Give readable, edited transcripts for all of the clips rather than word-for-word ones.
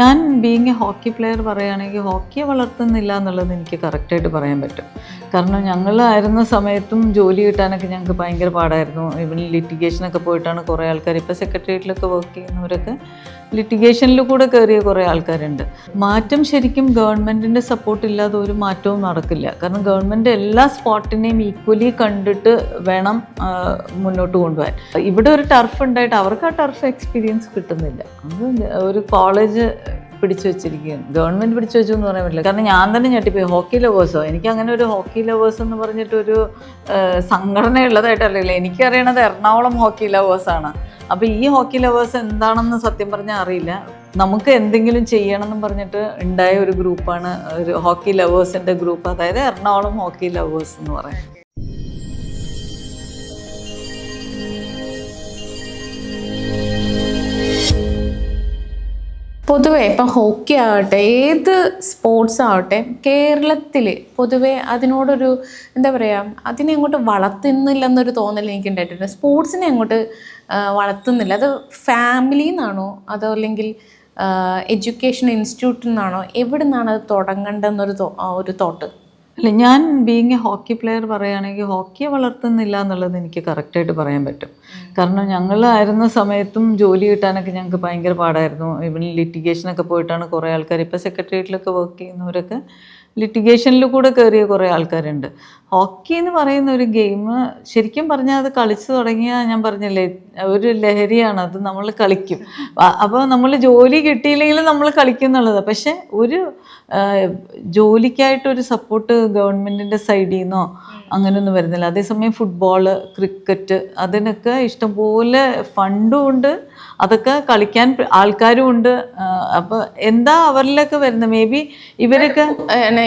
ഞാൻ being A hockey player പറയുകയാണെങ്കിൽ ഹോക്കിയെ വളർത്തുന്നില്ല എന്നുള്ളത് എനിക്ക് കറക്റ്റായിട്ട് പറയാൻ പറ്റും. കാരണം ഞങ്ങളായിരുന്ന സമയത്തും ജോലി കിട്ടാനൊക്കെ ഞങ്ങൾക്ക് ഭയങ്കര പാടായിരുന്നു. ഈവൻ ലിറ്റിഗേഷനൊക്കെ പോയിട്ടാണ് കുറേ ആൾക്കാർ, ഇപ്പോൾ സെക്രട്ടേറിയറ്റിലൊക്കെ വർക്ക് ചെയ്യുന്നവരൊക്കെ ലിറ്റിഗേഷനിൽ കൂടെ കയറിയ കുറേ ആൾക്കാരുണ്ട്. മാറ്റം ശരിക്കും ഗവൺമെൻറ്റിൻ്റെ സപ്പോർട്ട് ഇല്ലാതെ ഒരു മാറ്റവും നടക്കില്ല. കാരണം ഗവൺമെൻറ് എല്ലാ സ്പോട്ടിനെയും ഈക്വലി കണ്ടിട്ട് വേണം മുന്നോട്ട് കൊണ്ടുപോകാൻ. ഇവിടെ ഒരു ടർഫ് ഉണ്ടായിട്ട് അവർക്ക് ആ ടർഫ് എക്സ്പീരിയൻസ് കിട്ടുന്നില്ല. അത് ഒരു കോളേജ് പിടിച്ചു വെച്ചിരിക്കുകയാണ്, ഗവൺമെൻറ് പിടിച്ചു വെച്ചു എന്ന് പറയാൻ പറ്റില്ല. കാരണം ഞാൻ തന്നെ ഞെട്ടിപ്പോയി. ഹോക്കി ലവേഴ്സോ? എനിക്ക് അങ്ങനെ ഒരു ഹോക്കി ലവേഴ്സ് എന്ന് പറഞ്ഞിട്ടൊരു സംഘടന ഉള്ളതായിട്ടറിയില്ല. എനിക്കറിയണത് എറണാകുളം ഹോക്കി ലവേഴ്സാണ്. അപ്പോൾ ഈ ഹോക്കി ലവേഴ്സ് എന്താണെന്ന് സത്യം പറഞ്ഞാൽ അറിയില്ല. നമുക്ക് എന്തെങ്കിലും ചെയ്യണമെന്ന് പറഞ്ഞിട്ട് ഉണ്ടായ ഒരു ഗ്രൂപ്പാണ് ഒരു ഹോക്കി ലവേഴ്സിൻ്റെ ഗ്രൂപ്പ്, അതായത് എറണാകുളം ഹോക്കി ലവേഴ്സ് എന്ന് പറയുന്നത്. പൊതുവേ ഇപ്പം ഹോക്കി ആകട്ടെ, ഏത് സ്പോർട്സ് ആകട്ടെ, കേരളത്തിൽ പൊതുവേ അതിനോടൊരു എന്താ പറയുക, അതിനെ അങ്ങോട്ട് വളർത്തുന്നില്ലെന്നൊരു തോന്നൽ എനിക്ക് ഉണ്ടായിട്ടുണ്ട്. സ്പോർട്സിനെ അങ്ങോട്ട് വളർത്തുന്നില്ല. അത് ഫാമിലിയിൽ നിന്നാണോ അതോ അല്ലെങ്കിൽ എഡ്യൂക്കേഷൻ ഇൻസ്റ്റിറ്റ്യൂട്ടിൽ നിന്നാണോ, എവിടെ നിന്നാണ് അത് തുടങ്ങേണ്ടതെന്നൊരു ഒരു തോട്ട്? അല്ല, ഞാൻ ബീയിങ് എ ഹോക്കി പ്ലെയർ പറയുകയാണെങ്കിൽ ഹോക്കിയെ വളർത്തുന്നില്ല എന്നുള്ളത് എനിക്ക് കറക്റ്റായിട്ട് പറയാൻ പറ്റും. കാരണം ഞങ്ങളായിരുന്ന സമയത്തും ജോലി കിട്ടാനൊക്കെ ഞങ്ങൾക്ക് ഭയങ്കര പാടായിരുന്നു. ഈവൻ ലിറ്റിഗേഷനൊക്കെ പോയിട്ടാണ് കുറേ ആൾക്കാർ, ഇപ്പോൾ സെക്രട്ടേറിയറ്റിലൊക്കെ വർക്ക് ചെയ്യുന്നവരൊക്കെ ലിറ്റിഗേഷനിൽ കൂടെ കയറിയ കുറേ ആൾക്കാരുണ്ട്. ഹോക്കി എന്ന് പറയുന്ന ഒരു ഗെയിം ശരിക്കും പറഞ്ഞാൽ അത് കളിച്ചു തുടങ്ങിയാൽ ഞാൻ പറഞ്ഞില്ലേ, ഒരു ലഹരിയാണ്. അത് നമ്മൾ കളിക്കും. അപ്പോൾ നമ്മൾ ജോലി കിട്ടിയില്ലെങ്കിലും നമ്മൾ കളിക്കും എന്നുള്ളത്. പക്ഷേ ഒരു ജോലിക്കായിട്ടൊരു സപ്പോർട്ട് ഗവൺമെൻറ്റിൻ്റെ സൈഡിൽ നിന്നോ അങ്ങനെയൊന്നും വരുന്നില്ല. അതേസമയം ഫുട്ബോള്, ക്രിക്കറ്റ്, അതിനൊക്കെ ഇഷ്ടംപോലെ ഫണ്ടും ഉണ്ട്, അതൊക്കെ കളിക്കാൻ ആൾക്കാരും ഉണ്ട്. അപ്പോൾ എന്താ അവരിലൊക്കെ വരുന്നത്? മേ ബി ഇവരൊക്കെ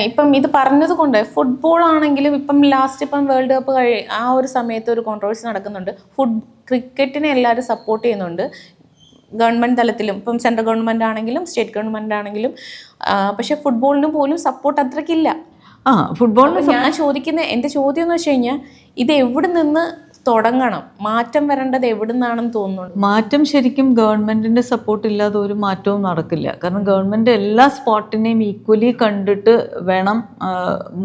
ഇപ്പം ഇത് പറഞ്ഞത് കൊണ്ട് ഫുട്ബോൾ ആണെങ്കിലും ഇപ്പം ലാസ്റ്റ് ഇപ്പം വേൾഡ് കപ്പ് ആ ഒരു സമയത്ത് ഒരു കോൺട്രവേഴ്സി നടക്കുന്നുണ്ട്. ക്രിക്കറ്റിനെ എല്ലാവരും സപ്പോർട്ട് ചെയ്യുന്നുണ്ട്, ഗവൺമെൻറ് തലത്തിലും. ഇപ്പം സെൻട്രൽ ഗവൺമെൻറ് ആണെങ്കിലും സ്റ്റേറ്റ് ഗവൺമെൻറ് ആണെങ്കിലും. പക്ഷെ ഫുട്ബോളിന് പോലും സപ്പോർട്ട് അത്രയ്ക്കില്ല. ഫുട്ബോളിന് ഞാൻ എൻ്റെ ചോദ്യം എന്ന് വെച്ച് കഴിഞ്ഞാൽ, ഇത് എവിടെ നിന്ന് തുടങ്ങണം? മാറ്റം വരേണ്ടത് എവിടെ നിന്നാണെന്ന് തോന്നുന്നു. മാറ്റം ശരിക്കും ഗവൺമെൻറ്റിൻ്റെ സപ്പോർട്ട് ഇല്ലാതെ ഒരു മാറ്റവും നടക്കില്ല. കാരണം ഗവൺമെൻറ് എല്ലാ സ്പോട്ടിനെയും ഈക്വലി കണ്ടിട്ട് വേണം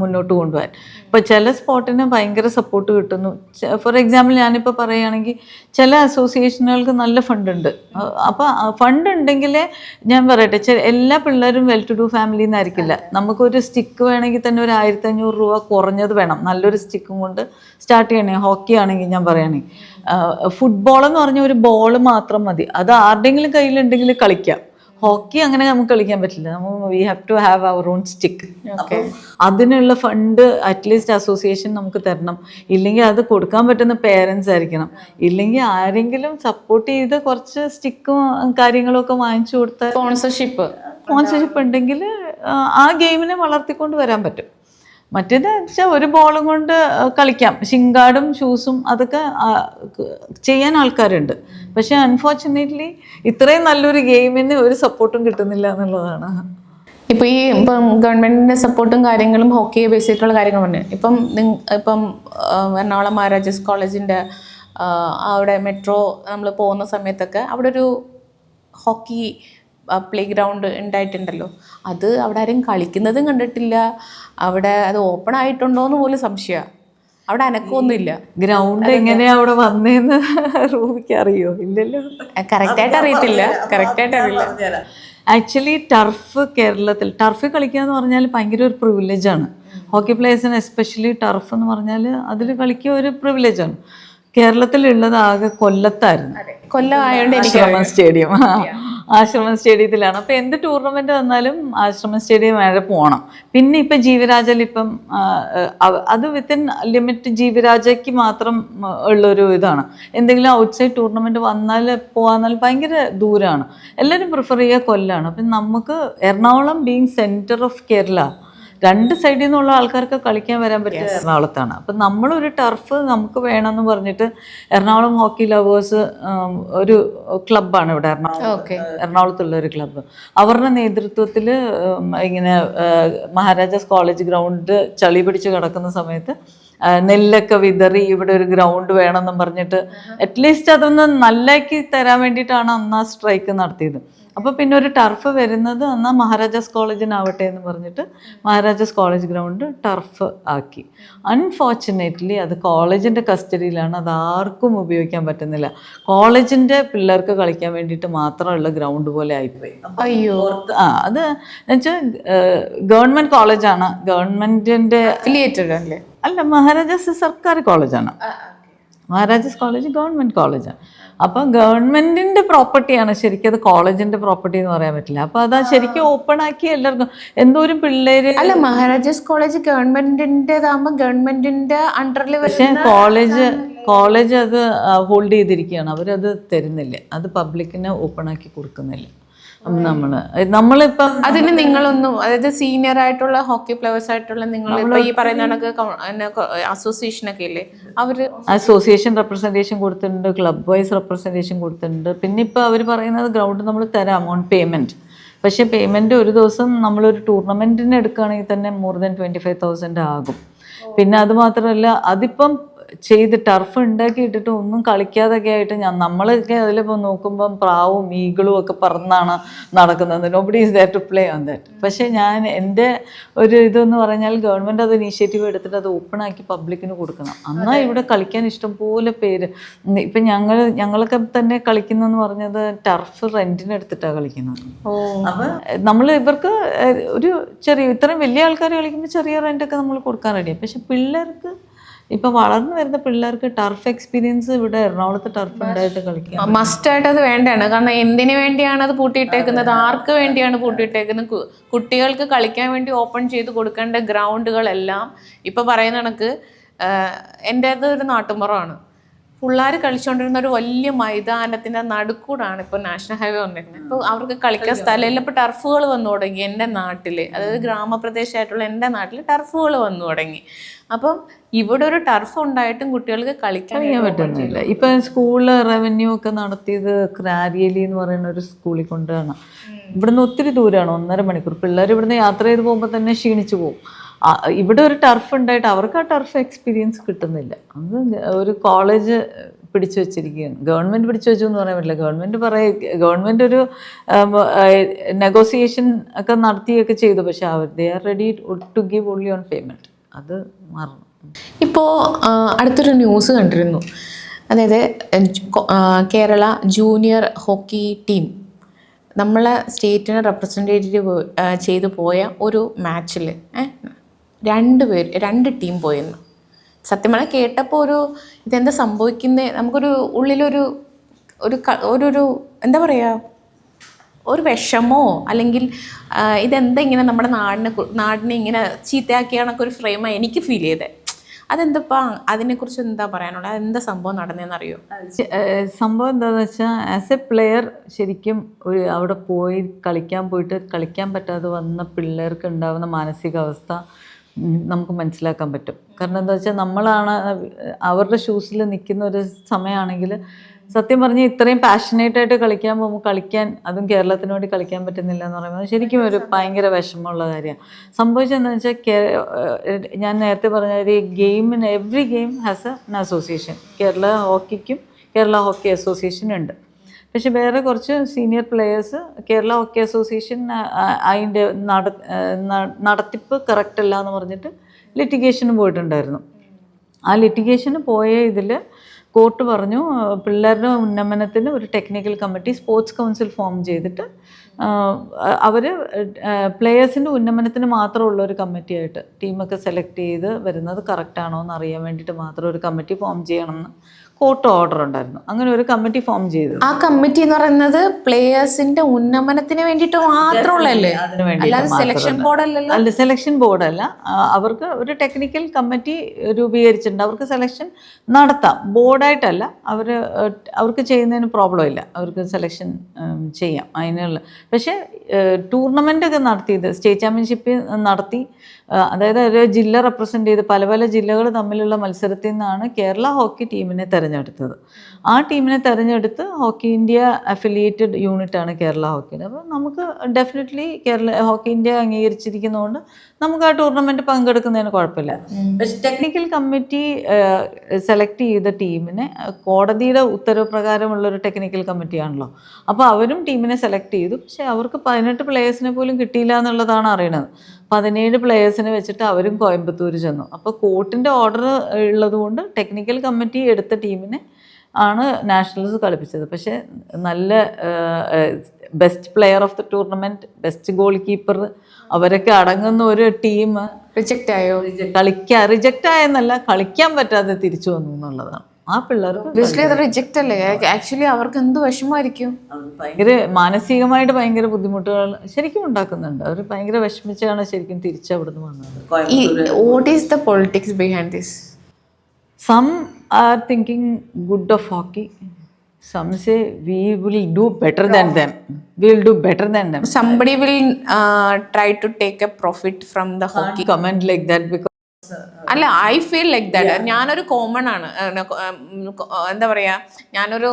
മുന്നോട്ട് കൊണ്ടുപോകാൻ. ഇപ്പോൾ ചില സ്പോട്ടിന് ഭയങ്കര സപ്പോർട്ട് കിട്ടുന്നു. ഫോർ എക്സാമ്പിൾ ഞാനിപ്പോൾ പറയുകയാണെങ്കിൽ, ചില അസോസിയേഷനുകൾക്ക് നല്ല ഫണ്ടുണ്ട്. അപ്പോൾ ഫണ്ട് ഉണ്ടെങ്കിലേ, ഞാൻ പറയട്ടെ, എല്ലാ പിള്ളേരും വെൽ ടു ഡു ഫാമിലിയിൽ നിന്നായിരിക്കില്ല. നമുക്കൊരു സ്റ്റിക്ക് വേണമെങ്കിൽ തന്നെ ഒരു 1500 രൂപ കുറഞ്ഞത് വേണം, നല്ലൊരു സ്റ്റിക്കും കൊണ്ട് സ്റ്റാർട്ട് ചെയ്യണേ. ഹോക്കി ആണെങ്കിൽ ഞാൻ പറയുകയാണെങ്കിൽ, ഫുട്ബോൾ എന്ന് പറഞ്ഞ ഒരു ബോൾ മാത്രം മതി, അത് ആരുടെയെങ്കിലും കയ്യിലുണ്ടെങ്കിൽ കളിക്കാം. ഹോക്കി അങ്ങനെ നമുക്ക് കളിക്കാൻ പറ്റില്ല. We have to have our own stick. അതിനുള്ള ഫണ്ട് അറ്റ്ലീസ്റ്റ് അസോസിയേഷൻ നമുക്ക് തരണം. ഇല്ലെങ്കിൽ അത് കൊടുക്കാൻ പറ്റുന്ന പേരൻസ് ആയിരിക്കണം. ഇല്ലെങ്കിൽ ആരെങ്കിലും സപ്പോർട്ട് ചെയ്ത് കുറച്ച് സ്റ്റിക്കും കാര്യങ്ങളും ഒക്കെ വാങ്ങിച്ചു കൊടുത്താൽ, സ്പോൺസർഷിപ്പ് ഉണ്ടെങ്കിൽ ആ ഗെയിമിനെ വളർത്തിക്കൊണ്ട് വരാൻ പറ്റും. മറ്റേത് വെച്ചാൽ ഒരു ബോളും കൊണ്ട് കളിക്കാം, ഷിങ്കാർഡും ഷൂസും അതൊക്കെ ചെയ്യാൻ ആൾക്കാരുണ്ട്. പക്ഷെ അൺഫോർച്ചുനേറ്റ്ലി ഇത്രയും നല്ലൊരു ഗെയിമിന് ഒരു സപ്പോർട്ടും കിട്ടുന്നില്ല എന്നുള്ളതാണ്. ഇപ്പം ഗവൺമെൻറ്റിൻ്റെ സപ്പോർട്ടും കാര്യങ്ങളും ഹോക്കിയെ ബേസ് ചെയ്തിട്ടുള്ള കാര്യങ്ങൾ പറഞ്ഞു. ഇപ്പം എറണാകുളം മഹാരാജാസ് കോളേജിൻ്റെ അവിടെ മെട്രോ നമ്മൾ പോകുന്ന സമയത്തൊക്കെ അവിടെ ഒരു ഹോക്കി പ്ലേ ഗ്രൗണ്ട് ഉണ്ടായിട്ടുണ്ടല്ലോ. അത് അവിടെ ആരും കളിക്കുന്നതും കണ്ടിട്ടില്ല. അവിടെ അത് ഓപ്പൺ ആയിട്ടുണ്ടോ എന്ന് പോലും സംശയമാണ്. അവിടെ അനക്കമൊന്നുമില്ല. ഗ്രൗണ്ട് എങ്ങനെയാ അവിടെ വന്നേന്ന് റൂമിക്ക് അറിയോ? ഇല്ലല്ലോ, കറക്റ്റായിട്ട് അറിയില്ല. ആക്ച്വലി കേരളത്തിൽ ടർഫ് കളിക്കുക എന്ന് പറഞ്ഞാൽ ഭയങ്കര ഒരു പ്രിവിലേജാണ്. ഹോക്കി പ്ലേയേഴ്സിന് എസ്പെഷ്യലി ടർഫ് എന്ന് പറഞ്ഞാൽ അതിൽ കളിക്കുക ഒരു പ്രിവിലേജാണ്. കേരളത്തിലുള്ളത് ആകെ കൊല്ലത്തായിരുന്നു. കൊല്ലം ആയതുകൊണ്ട് ആശ്രമം സ്റ്റേഡിയത്തിലാണ്. അപ്പോൾ എന്ത് ടൂർണമെൻറ്റ് വന്നാലും ആശ്രമം സ്റ്റേഡിയം വരെ പോകണം. പിന്നെ ഇപ്പം ജീവരാജയിൽ ഇപ്പം അത് വിത്തിൻ ലിമിറ്റ് ജീവരാജയ്ക്ക് മാത്രം ഉള്ളൊരു ഇതാണ്. എന്തെങ്കിലും ഔട്ട്സൈഡ് ടൂർണമെൻറ്റ് പോകാന്നാൽ ഭയങ്കര ദൂരമാണ്. എല്ലാവരും പ്രിഫർ ചെയ്യുക കൊല്ലമാണ്. അപ്പം നമുക്ക് Ernakulam being centre of Kerala, രണ്ട് സൈഡിൽ നിന്നുള്ള ആൾക്കാർക്ക് കളിക്കാൻ വരാൻ പറ്റിയ എറണാകുളത്താണ്. അപ്പം നമ്മളൊരു ടർഫ് നമുക്ക് വേണമെന്ന് പറഞ്ഞിട്ട് എറണാകുളം ഹോക്കി ലവേഴ്സ് ഒരു ക്ലബ്ബാണ് ഇവിടെ എറണാകുളത്തുള്ള ഒരു ക്ലബ്ബ്. അവരുടെ നേതൃത്വത്തിൽ ഇങ്ങനെ മഹാരാജാസ് കോളേജ് ഗ്രൗണ്ട് ചളി പിടിച്ച് കിടക്കുന്ന സമയത്ത് നെല്ലൊക്കെ വിതറി ഇവിടെ ഒരു ഗ്രൗണ്ട് വേണമെന്നും പറഞ്ഞിട്ട് അറ്റ്ലീസ്റ്റ് അതൊന്ന് നല്ലാക്കി തരാൻ വേണ്ടിയിട്ടാണ് അന്ന് ആ സ്ട്രൈക്ക് നടത്തിയത്. അപ്പോൾ പിന്നെ ഒരു ടർഫ് വരുന്നത് എന്നാൽ മഹാരാജാസ് കോളേജിനാവട്ടെ എന്ന് പറഞ്ഞിട്ട് മഹാരാജാസ് കോളേജ് ഗ്രൗണ്ട് ടർഫ് ആക്കി. അൺഫോർച്ചുനേറ്റ്ലി അത് കോളേജിൻ്റെ കസ്റ്റഡിയിലാണ്, അത് ആർക്കും ഉപയോഗിക്കാൻ പറ്റുന്നില്ല. കോളേജിൻ്റെ പിള്ളേർക്ക് കളിക്കാൻ വേണ്ടിയിട്ട് മാത്രമുള്ള ഗ്രൗണ്ട് പോലെ ആയിപ്പോയി. അയ്യോ. അത് എന്നുവെച്ചാൽ ഗവൺമെൻറ് കോളേജാണ്, ഗവൺമെൻറ്റിൻ്റെ അഫിലിയേറ്റഡ് അല്ലേ? അല്ല, മഹാരാജാസ് സർക്കാർ കോളേജാണ്. മഹാരാജാസ് കോളേജ് ഗവൺമെൻറ് കോളേജാണ്. അപ്പം ഗവൺമെൻറ്റിൻ്റെ പ്രോപ്പർട്ടിയാണ് ശരിക്കും, അത് കോളേജിൻ്റെ പ്രോപ്പർട്ടി എന്ന് പറയാൻ പറ്റില്ല. അപ്പോൾ അത് ശരിക്കും ഓപ്പൺ ആക്കി എല്ലാവർക്കും എന്തോരം പിള്ളേര്. അല്ല, മഹാരാജാസ് കോളേജ് ഗവൺമെന്റിൻ്റെതാകുമ്പോൾ ഗവൺമെന്റിന്റെ അണ്ടറിൽ. പക്ഷേ കോളേജ് അത് ഹോൾഡ് ചെയ്തിരിക്കുകയാണ്, അവരത് തരുന്നില്ല, അത് പബ്ലിക്കിന് ഓപ്പൺ ആക്കി കൊടുക്കുന്നില്ല. നമ്മളിപ്പം അതിന് നിങ്ങളൊന്നും, അതായത് സീനിയർ ആയിട്ടുള്ള ഹോക്കി പ്ലേയേഴ്സ് ആയിട്ടുള്ള നിങ്ങൾ ഈ പറയുന്ന അസോസിയേഷനൊക്കെ ഇല്ലേ, അവര് അസോസിയേഷൻ റെപ്രസെൻറ്റേഷൻ കൊടുത്തിട്ടുണ്ട്, ക്ലബ് വൈസ് റെപ്രസെൻറ്റേഷൻ കൊടുത്തിട്ടുണ്ട്. പിന്നെ ഇപ്പോൾ അവർ പറയുന്നത് ഗ്രൗണ്ട് നമ്മൾ തരാം ഓൺ പേയ്മെൻറ്റ്. പക്ഷേ പേയ്മെൻറ്റ് ഒരു ദിവസം നമ്മളൊരു ടൂർണമെൻറ്റിന് എടുക്കുകയാണെങ്കിൽ തന്നെ മോർ ദാൻ 25,000 ആകും. പിന്നെ അത് മാത്രമല്ല, അതിപ്പം ചെയ്ത് ടർഫ് ഉണ്ടാക്കിയിട്ടിട്ട് ഒന്നും കളിക്കാതൊക്കെ ആയിട്ട് നമ്മളൊക്കെ അതിലിപ്പോൾ നോക്കുമ്പം പ്രാവും ഈഗിളും ഒക്കെ പറന്നാണ് നടക്കുന്നത്. Nobody is there to play on that. പക്ഷേ എൻ്റെ ഒരു ഇതെന്ന് പറഞ്ഞാൽ ഗവൺമെൻറ് അത് ഇനീഷ്യേറ്റീവ് എടുത്തിട്ട് അത് ഓപ്പൺ ആക്കി പബ്ലിക്കിന് കൊടുക്കണം. എന്നാൽ ഇവിടെ കളിക്കാൻ ഇഷ്ടംപോലെ പേര്. ഇപ്പം ഞങ്ങളൊക്കെ തന്നെ കളിക്കുന്നതെന്ന് പറഞ്ഞത് ടർഫ് റെൻറ്റിന് എടുത്തിട്ടാണ് കളിക്കുന്നത്. അപ്പം നമ്മൾ ഇവർക്ക് ഒരു ചെറിയ ഇത്രയും വലിയ ആൾക്കാർ കളിക്കുമ്പോൾ ചെറിയ റെൻറ്റൊക്കെ നമ്മൾ കൊടുക്കാൻ റെഡിയാണ്. പക്ഷെ പിള്ളേർക്ക്, ഇപ്പം വളർന്നു വരുന്ന പിള്ളേർക്ക് ടർഫ് എക്സ്പീരിയൻസ് ഇവിടെ എറണാകുളത്ത് ടർഫ് ഉണ്ടായിട്ട് കളിക്കാം, മസ്റ്റായിട്ട് അത് വേണ്ടാണ്. കാരണം എന്തിനു വേണ്ടിയാണ് അത് പൂട്ടിയിട്ടേക്കുന്നത്, ആർക്ക് വേണ്ടിയാണ് പൂട്ടിയിട്ടേക്കുന്നത്? കുട്ടികൾക്ക് കളിക്കാൻ വേണ്ടി ഓപ്പൺ ചെയ്ത് കൊടുക്കേണ്ട ഗ്രൗണ്ടുകളെല്ലാം ഇപ്പം പറയുന്ന കണക്ക് എൻ്റേത് ഒരു നാട്ടുമ്പുറമാണ്. പിള്ളേർ കളിച്ചുകൊണ്ടിരുന്ന ഒരു വലിയ മൈതാനത്തിൻ്റെ നടുക്കൂടാണ് ഇപ്പോൾ നാഷണൽ ഹൈവേ വന്നിരുന്നത്. ഇപ്പോൾ അവർക്ക് കളിക്കാൻ സ്ഥലമില്ല. ഇപ്പോൾ ടർഫുകൾ വന്നു തുടങ്ങി എൻ്റെ നാട്ടിൽ, അതായത് ഗ്രാമപ്രദേശമായിട്ടുള്ള എൻ്റെ നാട്ടിൽ ടർഫുകൾ വന്നു തുടങ്ങി. അപ്പം ഇവിടെ ഒരു ടർഫ് ഉണ്ടായിട്ടും കുട്ടികൾക്ക് കളിക്കാൻ പറ്റുന്നില്ല. ഇപ്പം സ്കൂളിൽ റവന്യൂ ഒക്കെ നടത്തിയത് ക്രാരിയലി എന്ന് പറയുന്ന ഒരു സ്കൂളിൽ കൊണ്ടാണ്. ഇവിടുന്ന് ഒത്തിരി ദൂരമാണ്, 1.5 മണിക്കൂർ. പിള്ളേർ ഇവിടുന്ന് യാത്ര ചെയ്ത് പോകുമ്പോൾ തന്നെ ക്ഷീണിച്ചു പോകും. ഇവിടെ ഒരു ടർഫ് ഉണ്ടായിട്ട് അവർക്ക് ആ ടർഫ് എക്സ്പീരിയൻസ് കിട്ടുന്നില്ല. അത് ഒരു കോളേജ് പിടിച്ചു വെച്ചിരിക്കുകയാണ്. ഗവൺമെൻറ് പിടിച്ചു വെച്ചു എന്ന് പറയാൻ പറ്റില്ല. ഗവൺമെൻറ് ഒരു നെഗോസിയേഷൻ ഒക്കെ നടത്തിയൊക്കെ ചെയ്തു. പക്ഷെ they are ready to give only on payment. അത് മാറണം. ഇപ്പോൾ അടുത്തൊരു ന്യൂസ് കണ്ടിരുന്നു, അതായത് കേരള ജൂനിയർ ഹോക്കി ടീം നമ്മളെ സ്റ്റേറ്റിനെ റെപ്രസെൻറ്റേറ്റീവ് ചെയ്തു പോയ ഒരു മാച്ചിൽ 2 ടീം പോയെന്ന്. സത്യം പറഞ്ഞാൽ കേട്ടപ്പോൾ ഇതെന്താ സംഭവിക്കുന്നത്, നമുക്കൊരു ഉള്ളിലൊരു ഒരു എന്താ പറയുക, ഒരു വിഷമോ അല്ലെങ്കിൽ ഇതെന്താ ഇങ്ങനെ നമ്മുടെ നാടിനെ ഇങ്ങനെ ചീത്തയാക്കിയാണൊക്കെ ഒരു ഫ്രെയിമാണ് എനിക്ക് ഫീൽ ചെയ്തത്. അതെന്തപ്പാ, അതിനെക്കുറിച്ച് എന്താ പറയാനുള്ളത്? അതെന്താ സംഭവം നടന്നതെന്നറിയോ? സംഭവം എന്താണെന്ന് വെച്ചാൽ, ആസ് എ പ്ലെയർ ശരിക്കും അവിടെ പോയി കളിക്കാൻ പറ്റാതെ വന്ന പിള്ളേർക്ക് ഉണ്ടാകുന്ന മാനസികാവസ്ഥ നമുക്ക് മനസ്സിലാക്കാൻ പറ്റും. കാരണം എന്താ വെച്ചാൽ, നമ്മളാണ് അവരുടെ ഷൂസിൽ നിൽക്കുന്ന ഒരു സമയമാണെങ്കിൽ സത്യം പറഞ്ഞ് ഇത്രയും പാഷനേറ്റായിട്ട് കളിക്കാൻ പോകുമ്പോൾ അതും കേരളത്തിന് വേണ്ടി കളിക്കാൻ പറ്റുന്നില്ല എന്ന് പറയുമ്പോൾ ശരിക്കും ഒരു ഭയങ്കര വിഷമമുള്ള കാര്യമാണ്. സംഭവിച്ചതെന്ന് വെച്ചാൽ, ഞാൻ നേരത്തെ പറഞ്ഞ ഒരു ഗെയിമിന് every game has an association. Kerala ഹോക്കിക്കും കേരള ഹോക്കി അസോസിയേഷൻ ഉണ്ട്. പക്ഷെ വേറെ കുറച്ച് senior players Kerala hockey association അതിൻ്റെ നടത്തിപ്പ് കറക്റ്റ് അല്ല എന്ന് പറഞ്ഞിട്ട് ലിറ്റിഗേഷന് പോയിട്ടുണ്ടായിരുന്നു. ആ ലിറ്റിഗേഷന് പോയ ഇതിൽ കോർട്ട് പറഞ്ഞു, പിള്ളേരുടെ ഉന്നമനത്തിന് ഒരു technical committee sports council form ചെയ്തിട്ട് അവർ പ്ലെയേഴ്സിൻ്റെ ഉന്നമനത്തിന് മാത്രമുള്ള ഒരു കമ്മിറ്റിയായിട്ട് ടീമൊക്കെ സെലക്ട് ചെയ്ത് വരുന്നത് കറക്റ്റാണോ എന്ന് അറിയാൻ വേണ്ടിയിട്ട് മാത്രം ഒരു കമ്മിറ്റി ഫോം ചെയ്യണമെന്ന് കോർട്ട് ഓർഡർ ഉണ്ടായിരുന്നു. അങ്ങനെ ഒരു കമ്മിറ്റി ഫോം ചെയ്തു. ആ കമ്മിറ്റി എന്ന് പറയുന്നത് പ്ലെയേഴ്സിന്റെ ഉന്നമനത്തിന് വേണ്ടിയിട്ട് മാത്രമുള്ളല്ലേ, സെലക്ഷൻ ബോർഡല്ലല്ലോ? അല്ല, സെലക്ഷൻ ബോർഡല്ല. അവർക്ക് ഒരു ടെക്നിക്കൽ കമ്മിറ്റി രൂപീകരിച്ചിട്ടുണ്ട്. അവർക്ക് സെലക്ഷൻ നടത്താം, ബോർഡായിട്ടല്ല. അവർക്ക് ചെയ്യുന്നതിന് പ്രോബ്ലം ഇല്ല, അവർക്ക് സെലക്ഷൻ ചെയ്യാം അതിനുള്ള. പക്ഷേ ടൂർണമെൻ്റൊക്കെ നടത്തിയത് സ്റ്റേറ്റ് ചാമ്പ്യൻഷിപ്പ് നടത്തി, അതായത് ഒരു ജില്ല റെപ്രസെൻ്റ് ചെയ്ത് പല ജില്ലകൾ തമ്മിലുള്ള മത്സരത്തിൽ നിന്നാണ് കേരള ഹോക്കി ടീമിനെ തിരഞ്ഞെടുത്തത്. തിരഞ്ഞെടുത്തത്. ആ ടീമിനെ തിരഞ്ഞെടുത്ത് ഹോക്കി ഇന്ത്യ അഫിലിയേറ്റഡ് യൂണിറ്റാണ് കേരള ഹോക്കിയുടെ. അപ്പോൾ നമുക്ക് ഡെഫിനറ്റ്ലി ഹോക്കി ഇന്ത്യ അംഗീകരിച്ചിരിക്കുന്നതുകൊണ്ട് നമുക്ക് ആ ടൂർണമെൻറ്റ് പങ്കെടുക്കുന്നതിന് കുഴപ്പമില്ല. പക്ഷേ ടെക്നിക്കൽ കമ്മിറ്റി സെലക്ട് ചെയ്ത ടീമിനെ കോടതിയുടെ ഉത്തരവ് പ്രകാരമുള്ളൊരു ടെക്നിക്കൽ കമ്മിറ്റിയാണല്ലോ. അപ്പോൾ അവരും ടീമിനെ സെലക്ട് ചെയ്തു. പക്ഷേ അവർക്ക് 18 പ്ലേയേഴ്സിനെ പോലും കിട്ടിയില്ല എന്നുള്ളതാണ് അറിയണത്. 17 പ്ലേയേഴ്സിനെ വെച്ചിട്ട് അവരും കോയമ്പത്തൂർ ചെന്നു. അപ്പോൾ കോർട്ടിൻ്റെ ഓർഡർ ഉള്ളതുകൊണ്ട് ടെക്നിക്കൽ കമ്മിറ്റി എടുത്ത ടീമിനെ ആണ് നാഷണൽസ് കളിപ്പിച്ചത്. പക്ഷേ നല്ല best player of the tournament, best goal keeper അവരൊക്കെ അടങ്ങുന്ന ഒരു ടീം റിജക്റ്റ് ആയോ? റിജക്റ്റ് ആയെന്നല്ല, കളിക്കാൻ പറ്റാതെ തിരിച്ചു വന്നു എന്നുള്ളതാണ്. ആ പിള്ളേർക്ക് റിജക്റ്റ് അല്ലേ? ആക്ച്വലി അവർക്ക് എന്ത് വിഷമമായിരിക്കും. ഭയങ്കര മാനസികമായിട്ട് ഭയങ്കര ബുദ്ധിമുട്ടുകൾ ശരിക്കും ഉണ്ടാക്കുന്നുണ്ട്. അവർ ഭയങ്കര വിഷമിച്ചാണ് ശരിക്കും തിരിച്ചവിടുന്ന് വന്നത്. What is the politics behind this? Some are thinking good of hockey. Some say we will do better than them. We will do better than them. Somebody will try to take a profit from the hockey. Comment like that because അല്ല, I feel like that. ഞാനൊരു common ആണ്, എന്താ പറയുക, ഞാനൊരു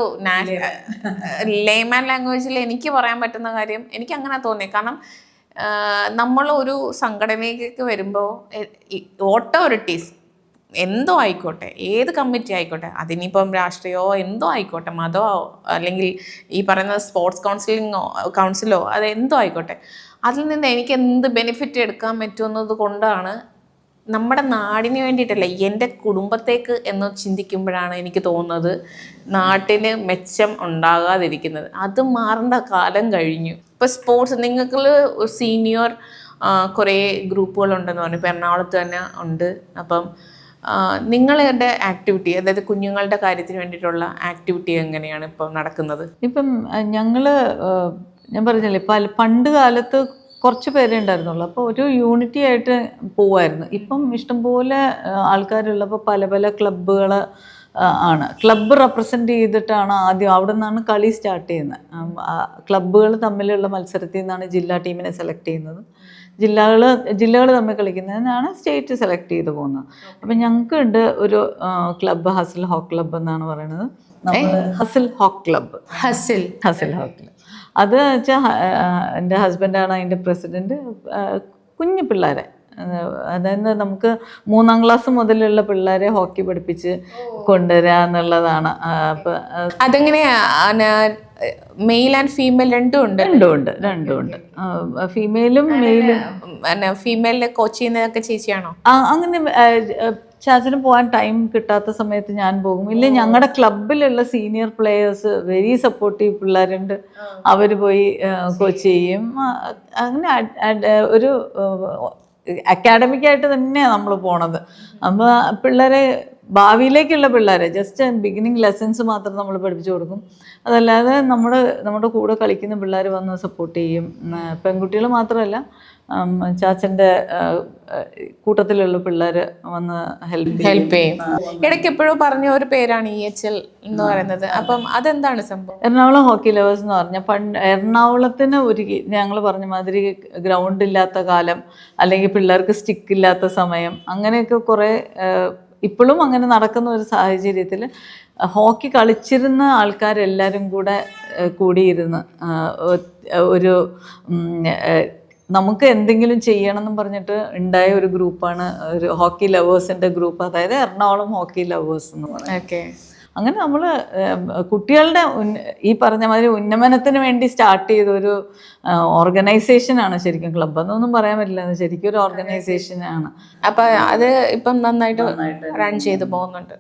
layman ലാംഗ്വേജിൽ എനിക്ക് പറയാൻ പറ്റുന്ന കാര്യം എനിക്ക് അങ്ങനെ തോന്നി. കാരണം നമ്മളൊരു സംഘടനയിലേക്ക് വരുമ്പോൾ ഓട്ടോറിറ്റീസ് എന്തോ ആയിക്കോട്ടെ, ഏത് കമ്മിറ്റി ആയിക്കോട്ടെ, അതിനിപ്പം രാഷ്ട്രീയമോ എന്തോ ആയിക്കോട്ടെ, മതമോ അല്ലെങ്കിൽ ഈ പറയുന്ന സ്പോർട്സ് കൗൺസിലോ അത് എന്തോ ആയിക്കോട്ടെ, അതിൽ നിന്ന് എനിക്ക് എന്ത് ബെനിഫിറ്റ് എടുക്കാൻ പറ്റുമെന്നത് കൊണ്ടാണ്, നമ്മുടെ നാടിന് വേണ്ടിയിട്ടല്ല എൻ്റെ കുടുംബത്തേക്ക് എന്ന് ചിന്തിക്കുമ്പോഴാണ് എനിക്ക് തോന്നുന്നത് നാട്ടിന് മെച്ചം ഉണ്ടാകാതിരിക്കുന്നത്. അത് മാറേണ്ട കാലം കഴിഞ്ഞു. ഇപ്പോൾ സ്പോർട്സ് നിങ്ങൾക്ക് സീനിയർ കുറേ ഗ്രൂപ്പുകളുണ്ടെന്ന് പറഞ്ഞു, ഇപ്പോൾ എറണാകുളത്ത് തന്നെ ഉണ്ട്. അപ്പം നിങ്ങളുടെ ആക്ടിവിറ്റി, അതായത് കുഞ്ഞുങ്ങളുടെ കാര്യത്തിന് വേണ്ടിയിട്ടുള്ള ആക്ടിവിറ്റി എങ്ങനെയാണ് ഇപ്പോൾ നടക്കുന്നത്? ഇപ്പം ഞാൻ പറഞ്ഞില്ലേ, പണ്ട് കാലത്ത് കുറച്ച് പേരേ ഉണ്ടായിരുന്നുള്ളൂ. അപ്പോൾ ഒരു യൂണിറ്റി ആയിട്ട് പോവായിരുന്നു. ഇപ്പം ഇഷ്ടംപോലെ ആൾക്കാരുള്ളപ്പോൾ പല പല ക്ലബ്ബുകൾ ആണ്. ക്ലബ്ബ് റെപ്രസെൻ്റ് ചെയ്തിട്ടാണ് ആദ്യം അവിടെ നിന്നാണ് കളി സ്റ്റാർട്ട് ചെയ്യുന്നത്. ക്ലബ്ബുകൾ തമ്മിലുള്ള മത്സരത്തിൽ നിന്നാണ് ജില്ലാ ടീമിനെ സെലക്ട് ചെയ്യുന്നത്. ജില്ലകൾ തമ്മിൽ കളിക്കുന്നതിനാണ് സ്റ്റേറ്റ് സെലക്ട് ചെയ്ത് പോകുന്നത്. അപ്പം ഞങ്ങൾക്കുണ്ട് ഒരു ക്ലബ്ബ്, ഹസിൽ ഹോക്ക് ക്ലബ്ബ് എന്നാണ് പറയുന്നത്. ഹസിൽ ഹോക്ക് ക്ലബ്ബ്. ഹസിൽ ഹോക്ക് ക്ലബ്ബ് അത് വെച്ചാൽ എൻ്റെ ഹസ്ബൻഡാണ് അതിൻ്റെ പ്രസിഡൻറ്റ്. കുഞ്ഞു പിള്ളേരെ, അതായത് നമുക്ക് 3ാം ക്ലാസ് മുതലുള്ള പിള്ളേരെ ഹോക്കി പഠിപ്പിച്ച് കൊണ്ടുവരിക എന്നുള്ളതാണ്. അപ്പം അതെങ്ങനെയാ? മെയിൽ ആൻഡ് ഫീമെയിൽ രണ്ടും ഉണ്ട്. ഫീമെയിലും മെയിലും. ഫീമെയിലിനെ കോച്ച് ചെയ്യുന്നതൊക്കെ ചേച്ചിയാണോ? അങ്ങനെ ചാച്ചന് പോകാൻ ടൈം കിട്ടാത്ത സമയത്ത് ഞാൻ പോകും. ഇല്ല, ഞങ്ങളുടെ ക്ലബിലുള്ള സീനിയർ പ്ലേയേഴ്സ് വെരി സപ്പോർട്ടീവ് പിള്ളേരുണ്ട്, അവർ പോയി കോച്ച് ചെയ്യും. അങ്ങനെ ഒരു അക്കാഡമിക്കായിട്ട് തന്നെയാണ് നമ്മൾ പോണത്. അപ്പോൾ പിള്ളേരെ, ഭാവിയിലേക്കുള്ള പിള്ളേരെ ജസ്റ്റ് ബിഗിനിങ് ലെസൺസ് മാത്രം നമ്മൾ പഠിപ്പിച്ചു കൊടുക്കും. അതല്ലാതെ നമ്മുടെ കൂടെ കളിക്കുന്ന പിള്ളേർ വന്ന് സപ്പോർട്ട് ചെയ്യും. പെൺകുട്ടികൾ മാത്രമല്ല, ചാച്ചൻ്റെ കൂട്ടത്തിലുള്ള പിള്ളേർ വന്ന് ഹെൽപ്പ് ചെയ്യും. ഇടയ്ക്ക് എപ്പോഴും പറഞ്ഞ ഒരു പേരാണ് EHL എന്ന് പറയുന്നത്. അപ്പം അതെന്താണ് സംഭവം? എറണാകുളം ഹോക്കി ലവേഴ്സ് എന്ന് പറഞ്ഞാൽ എറണാകുളത്തിന് ഞങ്ങൾ പറഞ്ഞ മാതിരി ഗ്രൗണ്ട് ഇല്ലാത്ത കാലം, അല്ലെങ്കിൽ പിള്ളേർക്ക് സ്റ്റിക്ക് ഇല്ലാത്ത സമയം, അങ്ങനെയൊക്കെ കുറേ ഇപ്പോഴും അങ്ങനെ നടക്കുന്ന ഒരു സാഹചര്യത്തിൽ ഹോക്കി കളിച്ചിരുന്ന ആൾക്കാരെല്ലാവരും കൂടിയിരുന്ന് ഒരു നമുക്ക് എന്തെങ്കിലും ചെയ്യണമെന്നും പറഞ്ഞിട്ട് ഉണ്ടായ ഒരു ഗ്രൂപ്പാണ് ഒരു ഹോക്കി ലവേഴ്സിൻ്റെ ഗ്രൂപ്പ്, അതായത് എറണാകുളം ഹോക്കി ലവേഴ്സ് എന്ന് പറയുന്നത്. ഓക്കെ. അങ്ങനെ നമ്മൾ കുട്ടികളുടെ ഈ പറഞ്ഞ മാതിരി ഉന്നമനത്തിന് വേണ്ടി സ്റ്റാർട്ട് ചെയ്ത ഒരു ഓർഗനൈസേഷനാണ് ശരിക്കും. ക്ലബ്ബ് എന്നൊന്നും പറയാൻ പറ്റില്ല, ശരിക്കും ഒരു ഓർഗനൈസേഷനാണ്. അപ്പം അത് ഇപ്പം നന്നായിട്ട് റൺ ചെയ്ത് പോകുന്നുണ്ട്.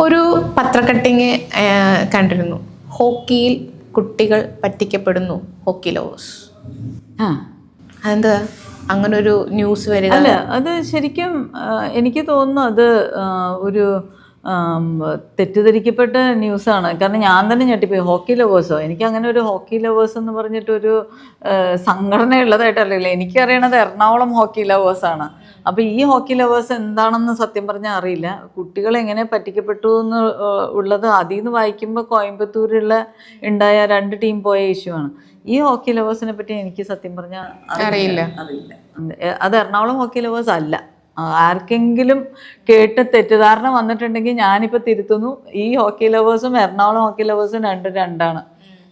ഒരു പത്രക്കട്ടിങ് കണ്ടിരുന്നു, ഹോക്കിയിൽ കുട്ടികൾ പറ്റിക്കപ്പെടുന്നു, ഹോക്കി ലവേഴ്സ്. അതെന്താ അങ്ങനെ ഒരു ന്യൂസ് വരിക? അല്ല, അത് ശരിക്കും എനിക്ക് തോന്നുന്നു അത് ഒരു തെറ്റിദ്ധരിക്കപ്പെട്ട ന്യൂസാണ്. കാരണം ഞാൻ തന്നെ ഞെട്ടിപ്പോയി. ഹോക്കി ലവേഴ്സോ? എനിക്ക് അങ്ങനെ ഒരു ഹോക്കി ലവേഴ്സ് എന്ന് പറഞ്ഞിട്ടൊരു സംഘടന ഉള്ളതായിട്ടറിയില്ല. എനിക്കറിയണത് എറണാകുളം ഹോക്കി ലവേഴ്സാണ്. അപ്പോൾ ഈ ഹോക്കി ലവേഴ്സ് എന്താണെന്ന് സത്യം പറഞ്ഞാൽ അറിയില്ല. കുട്ടികൾ എങ്ങനെ പറ്റിക്കപ്പെട്ടു എന്ന് ഉള്ളത് അതിൽ നിന്ന് വായിക്കുമ്പോൾ കോയമ്പത്തൂരുള്ള ഉണ്ടായ 2 ടീം പോയ ഇഷ്യൂ ആണ്. ഈ ഹോക്കി ലവേഴ്സിനെ പറ്റി എനിക്ക് സത്യം പറഞ്ഞാൽ അറിയില്ല. അത് എറണാകുളം ഹോക്കി ലവേഴ്സ് അല്ല. ആർക്കെങ്കിലും കേട്ട് തെറ്റിദ്ധാരണ വന്നിട്ടുണ്ടെങ്കിൽ ഞാനിപ്പോൾ തിരുത്തുന്നു, ഈ ഹോക്കി ലവേഴ്സും എറണാകുളം ഹോക്കി ലവേഴ്സും രണ്ടാണ്.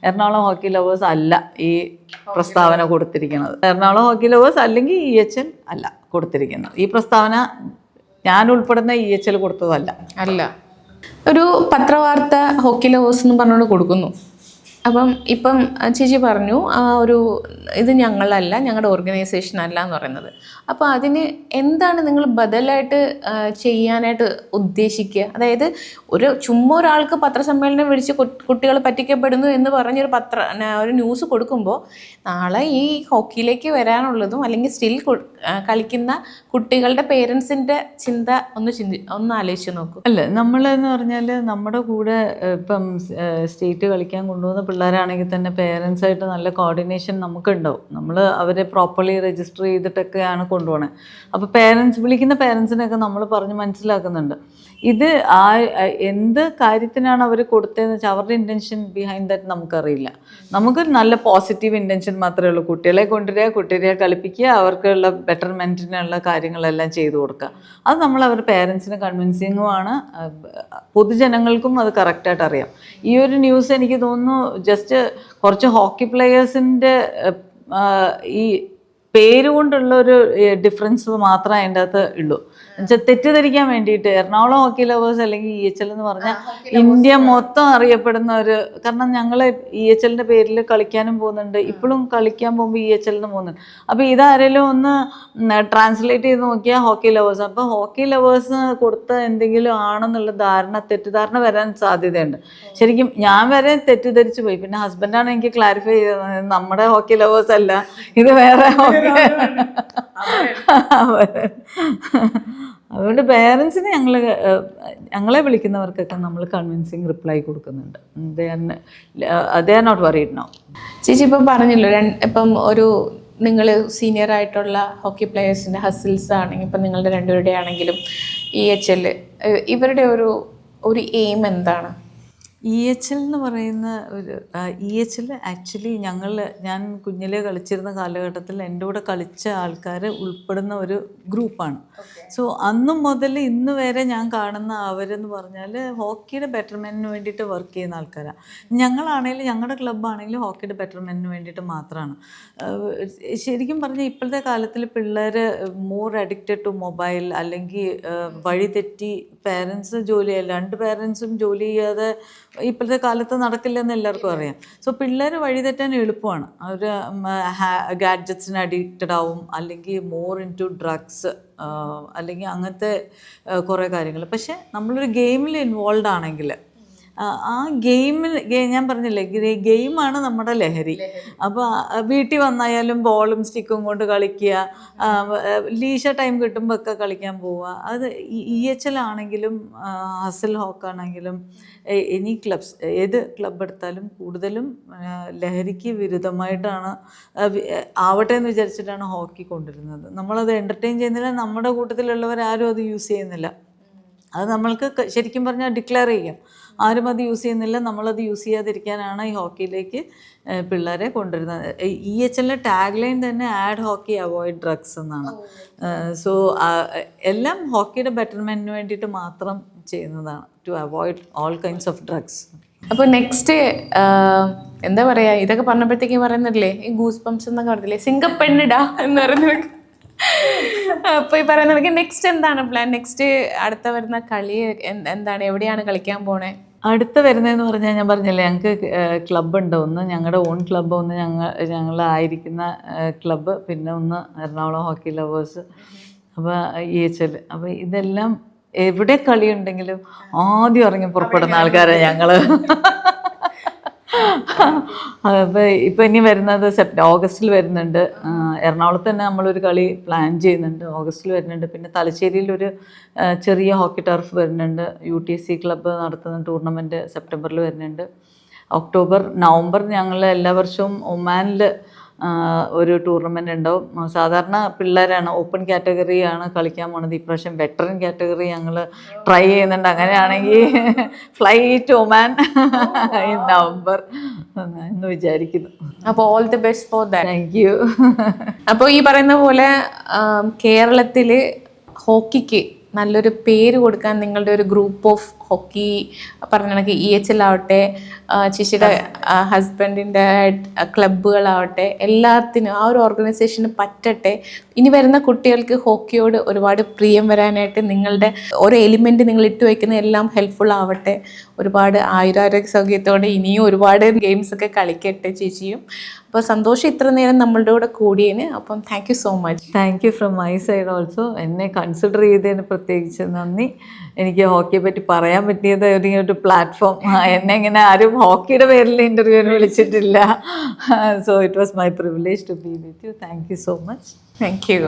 എറണാകുളം ഹോക്കി ലവേഴ്സ് അല്ല ഈ പ്രസ്താവന കൊടുത്തിരിക്കുന്നത്. എറണാകുളം ഹോക്കി ലവേഴ്സ് അല്ലെങ്കിൽ EHL അല്ല കൊടുത്തിരിക്കുന്നത്. ഈ പ്രസ്താവന ഞാൻ ഉൾപ്പെടുന്ന EHL കൊടുത്തതല്ല. അല്ല, ഒരു പത്രവാർത്ത ഹോക്കി ലവേഴ്സ് എന്ന് പറഞ്ഞുകൊണ്ട് കൊടുക്കുന്നു. അപ്പം ഇപ്പം ചേച്ചി പറഞ്ഞു ആ ഒരു ഇത് ഞങ്ങളല്ല, ഞങ്ങളുടെ ഓർഗനൈസേഷൻ അല്ല എന്ന് പറയുന്നത്. അപ്പോൾ അതിന് എന്താണ് നിങ്ങൾ ബദലായിട്ട് ചെയ്യാനായിട്ട് ഉദ്ദേശിക്കുക? അതായത് ചുമ്മാ ഒരാൾക്ക് പത്രസമ്മേളനം വിളിച്ച് കുട്ടികൾ പറ്റിക്കപ്പെടുന്നു എന്ന് പറഞ്ഞൊരു ഒരു ന്യൂസ് കൊടുക്കുമ്പോൾ നാളെ ഈ ഹോക്കിയിലേക്ക് വരാനുള്ളതും അല്ലെങ്കിൽ സ്റ്റിൽ കളിക്കുന്ന കുട്ടികളുടെ പേരൻസിൻ്റെ ചിന്ത ഒന്ന് ആലോചിച്ച് നോക്കൂ. അല്ല, നമ്മളെന്ന് പറഞ്ഞാൽ നമ്മുടെ കൂടെ ഇപ്പം സ്റ്റേറ്റ് കളിക്കാൻ കൊണ്ടുപോകുന്ന പിള്ളേരാണെങ്കിൽ തന്നെ പേരൻസായിട്ട് നല്ല കോർഡിനേഷൻ നമുക്കുണ്ടാവും. നമ്മൾ അവരെ പ്രോപ്പർലി രജിസ്റ്റർ ചെയ്തിട്ടൊക്കെയാണ് കൊണ്ടുപോകണത്. അപ്പോൾ വിളിക്കുന്ന പേരൻസിനെയൊക്കെ നമ്മൾ പറഞ്ഞ് മനസ്സിലാക്കുന്നുണ്ട്. ഇത് എന്ത് കാര്യത്തിനാണ് അവർ കൊടുത്തതെന്ന് വെച്ചാൽ അവരുടെ ഇൻറ്റൻഷൻ ബിഹൈൻഡ് ദാറ്റ് നമുക്കറിയില്ല. നമുക്ക് നല്ല പോസിറ്റീവ് ഇൻറ്റൻഷൻ മാത്രമേ ഉള്ളൂ. കുട്ടികളെ കൊണ്ടുവരിക, കുട്ടികളെ കളിപ്പിക്കുക, അവർക്കുള്ള ബെറ്റർമെൻറ്റിനുള്ള കാര്യങ്ങളെല്ലാം ചെയ്തു കൊടുക്കുക. അത് നമ്മൾ അവരുടെ പേരൻസിന് കൺവിൻസിങ്ങുമാണ്. പൊതുജനങ്ങൾക്കും അത് കറക്റ്റായിട്ട് അറിയാം. ഈ ഒരു ന്യൂസ് എനിക്ക് തോന്നുന്നു ജസ്റ്റ് കുറച്ച് ഹോക്കി പ്ലെയേഴ്സിൻ്റെ ഈ പേര് കൊണ്ടുള്ളൊരു ഡിഫറൻസ് മാത്രമേ അതിൻ്റെ അകത്ത് ഉള്ളൂ. എന്നുവെച്ചാൽ തെറ്റിദ്ധരിക്കാൻ വേണ്ടിയിട്ട് എറണാകുളം ഹോക്കി ലവേഴ്സ് അല്ലെങ്കിൽ EHL എന്ന് പറഞ്ഞാൽ ഇന്ത്യ മൊത്തം അറിയപ്പെടുന്ന ഒരു, കാരണം ഞങ്ങൾ EHLൻ്റെ പേരിൽ കളിക്കാനും പോകുന്നുണ്ട്, ഇപ്പോഴും കളിക്കാൻ പോകുമ്പോൾ EHL എന്ന് പോകുന്നുണ്ട്. അപ്പോൾ ഇതാരെങ്കിലും ഒന്ന് ട്രാൻസ്ലേറ്റ് ചെയ്ത് നോക്കിയാൽ ഹോക്കി ലവേഴ്സ്. അപ്പോൾ ഹോക്കി ലവേഴ്സ് കൊടുത്ത എന്തെങ്കിലും ആണെന്നുള്ള തെറ്റിദ്ധാരണ വരാൻ സാധ്യതയുണ്ട്. ശരിക്കും ഞാൻ വരെ തെറ്റിദ്ധരിച്ചു പോയി. പിന്നെ ഹസ്ബൻഡാണ് എനിക്ക് ക്ലാരിഫൈ ചെയ്തത്, നമ്മുടെ ഹോക്കി ലവേഴ്സ് അല്ല, ഇത് വേറെ ഹോക്കി. അതുകൊണ്ട് പേരൻസിന് ഞങ്ങളെ വിളിക്കുന്നവർക്കൊക്കെ നമ്മൾ കൺവിൻസിങ് റിപ്ലൈ കൊടുക്കുന്നുണ്ട്. They are not worried now. ചേച്ചി ഇപ്പം പറഞ്ഞല്ലോ, ഇപ്പം നിങ്ങൾ സീനിയർ ആയിട്ടുള്ള ഹോക്കി പ്ലെയേഴ്സിൻ്റെ ഹസിൽസ് ആണെങ്കിൽ ഇപ്പം നിങ്ങളുടെ രണ്ടുപേരുടെ ആണെങ്കിലും EHL ഇവരുടെ ഒരു എയിം എന്താണ്? EHL എന്ന് പറയുന്ന EHL ആക്ച്വലി ഞാൻ കുഞ്ഞിലെ കളിച്ചിരുന്ന കാലഘട്ടത്തിൽ എൻ്റെ കൂടെ കളിച്ച ആൾക്കാർ ഉൾപ്പെടുന്ന ഒരു ഗ്രൂപ്പാണ്. സോ അന്ന് മുതൽ ഇന്ന് വരെ ഞാൻ കാണുന്ന അവരെന്ന് പറഞ്ഞാൽ ഹോക്കിയുടെ ബെറ്റർമെൻറ്റിന് വേണ്ടിയിട്ട് വർക്ക് ചെയ്യുന്ന ആൾക്കാരാണ്. ഞങ്ങളാണെങ്കിലും ഞങ്ങളുടെ ക്ലബ്ബാണെങ്കിലും ഹോക്കിയുടെ ബെറ്റർമെൻറ്റിന് വേണ്ടിയിട്ട് മാത്രമാണ്. ശരിക്കും പറഞ്ഞാൽ ഇപ്പോഴത്തെ കാലത്തിൽ പിള്ളേർ മോർ അഡിക്റ്റഡ് ടു മൊബൈൽ, അല്ലെങ്കിൽ വഴിതെറ്റി പേരൻസ് രണ്ട് പേരൻസും ജോലി ചെയ്യാതെ ഇപ്പോഴത്തെ കാലത്ത് നടക്കില്ലെന്ന് എല്ലാവർക്കും അറിയാം. സോ പിള്ളേർ വഴിതെറ്റാൻ എളുപ്പമാണ്. അവർ ഗാഡ്ജറ്റ്സിന് അഡിക്റ്റഡ് ആവും, അല്ലെങ്കിൽ മോർ ഇൻ ടു ഡ്രഗ്സ്, അല്ലെങ്കിൽ അങ്ങനത്തെ കുറേ കാര്യങ്ങൾ. പക്ഷേ നമ്മളൊരു ഗെയിമിൽ ഇൻവോൾവ് ആണെങ്കിൽ ആ ഞാൻ പറഞ്ഞില്ലേ, ഗെയിമാണ് നമ്മുടെ ലഹരി. അപ്പോൾ വീട്ടിൽ വന്നായാലും ബോളും സ്റ്റിക്കും കൊണ്ട് കളിക്കുക, ലീഷർ ടൈം കിട്ടുമ്പോൾ ഒക്കെ കളിക്കാൻ പോവുക. അത് EHL ആണെങ്കിലും ഹസൽ ഹോക്കാണെങ്കിലും എനി ക്ലബ്സ്, ഏത് ക്ലബ് എടുത്താലും കൂടുതലും ലഹരിക്ക് വിരുദ്ധമായിട്ടാണ് ആവട്ടെ എന്ന് വിചാരിച്ചിട്ടാണ് ഹോക്കി കൊണ്ടുവരുന്നത്. നമ്മളത് എൻ്റർടൈൻ ചെയ്യുന്നില്ല, നമ്മുടെ കൂട്ടത്തിലുള്ളവരാരും അത് യൂസ് ചെയ്യുന്നില്ല. അത് നമ്മൾക്ക് ശരിക്കും പറഞ്ഞാൽ ഡിക്ലെയർ ചെയ്യാം, ആരും അത് യൂസ് ചെയ്യുന്നില്ല, നമ്മളത് യൂസ് ചെയ്യാതിരിക്കാനാണ് ഈ ഹോക്കിയിലേക്ക് പിള്ളേരെ കൊണ്ടുവരുന്നത്. EHLൻ്റെ ടാഗ് ലൈൻ തന്നെ ആഡ് ഹോക്കി അവോയ്ഡ് ഡ്രഗ്സ് എന്നാണ്. സോ എല്ലാം ഹോക്കിയുടെ ബെറ്റർമെൻറ്റിന് വേണ്ടിയിട്ട് മാത്രം ചെയ്യുന്നതാണ്, to avoid all kinds of drugs. അപ്പോൾ നെക്സ്റ്റ് എന്താ പറയുക, ഇതൊക്കെ പറഞ്ഞപ്പോഴത്തേക്കും പറയുന്നില്ലേ ഈ ഗൂസ് ബംസ് എന്നൊക്കെ പറഞ്ഞില്ലേ, സിംഗപ്പെണ്ണിടാ എന്ന് പറയുന്നത്. അപ്പോൾ ഈ പറയുന്ന നെക്സ്റ്റ് എന്താണ് പ്ലാൻ? നെക്സ്റ്റ് അടുത്ത വരുന്ന കളി എന്താണ്, എവിടെയാണ് കളിക്കാൻ പോണേ? അടുത്ത വരുന്നതെന്ന് പറഞ്ഞാൽ ഞാൻ പറഞ്ഞില്ലേ, ഞങ്ങൾക്ക് ക്ലബ്ബുണ്ട്. ഒന്ന് ഞങ്ങളുടെ ഓൺ ക്ലബ്ബ്, ഒന്ന് ഞങ്ങളായിരിക്കുന്ന ക്ലബ്ബ്, പിന്നെ ഒന്ന് എറണാകുളം ഹോക്കി ലവേഴ്സ്, അപ്പോൾ EHL. അപ്പോൾ ഇതെല്ലാം എവിടെ കളിയുണ്ടെങ്കിലും ആദ്യം ഇറങ്ങി പുറപ്പെടുന്ന ആൾക്കാരാണ് ഞങ്ങൾ. അപ്പോൾ ഇപ്പോൾ ഇനി വരുന്നത് ഓഗസ്റ്റിൽ വരുന്നുണ്ട്. എറണാകുളത്ത് തന്നെ നമ്മളൊരു കളി പ്ലാൻ ചെയ്യുന്നുണ്ട്, ഓഗസ്റ്റിൽ വരുന്നുണ്ട്. പിന്നെ തലശ്ശേരിയിലൊരു ചെറിയ ഹോക്കി ടർഫ് വരുന്നുണ്ട്. UTC ക്ലബ്ബ് നടത്തുന്ന ടൂർണമെൻറ്റ് സെപ്റ്റംബറിൽ വരുന്നുണ്ട്. നവംബർ ഞങ്ങൾ എല്ലാ വർഷവും ഒമാനിൽ ഒരു ടൂർണമെൻ്റ് ഉണ്ടാവും. സാധാരണ പിള്ളേരാണ്, ഓപ്പൺ കാറ്റഗറിയാണ് കളിക്കാൻ പോണത്. ഇപ്രാവശ്യം വെറ്ററൻ കാറ്റഗറി ഞങ്ങൾ ട്രൈ ചെയ്യുന്നുണ്ട്. അങ്ങനെയാണെങ്കിൽ fly to Oman in November എന്ന് വിചാരിക്കുന്നു. അപ്പോൾ all the best for that. Thank you. അപ്പോൾ ഈ പറയുന്ന പോലെ കേരളത്തിൽ ഹോക്കിക്ക് നല്ലൊരു പേര് കൊടുക്കാൻ നിങ്ങളുടെ ഒരു ഗ്രൂപ്പ് ഓഫ് ഹോക്കി പറഞ്ഞ കണക്ക് EHL ആവട്ടെ, ചേച്ചിയുടെ ഹസ്ബൻഡിൻ്റെ ക്ലബ്ബുകളാവട്ടെ, എല്ലാത്തിനും ആ ഒരു ഓർഗനൈസേഷന് പറ്റട്ടെ. ഇനി വരുന്ന കുട്ടികൾക്ക് ഹോക്കിയോട് ഒരുപാട് പ്രിയം വരാനായിട്ട് നിങ്ങളുടെ ഓരോ എലിമെൻറ്റ് നിങ്ങൾ ഇട്ട് വയ്ക്കുന്ന എല്ലാം ഹെൽപ്ഫുൾ ആവട്ടെ. ഒരുപാട് ആയുരാരോഗ്യ സൗഖ്യത്തോടെ ഇനിയും ഒരുപാട് ഗെയിംസൊക്കെ കളിക്കട്ടെ ചേച്ചിയും. അപ്പോൾ സന്തോഷം ഇത്ര നേരം നമ്മളുടെ കൂടെ കൂടിയതിന്. അപ്പം thank you so much. Thank you from my side also. എന്നെ കൺസിഡർ ചെയ്തതിന് പ്രത്യേകിച്ച് നന്ദി. എനിക്ക് ഹോക്കിയെ പറ്റി പറയാൻ പറ്റിയത് ഒരു പ്ലാറ്റ്ഫോം. എന്നെ ഇങ്ങനെ ആരും ഹോക്കിയുടെ പേരിൽ ഇൻ്റർവ്യൂവിന് വിളിച്ചിട്ടില്ല. So it was my privilege to be with you. Thank you so much. Thank U.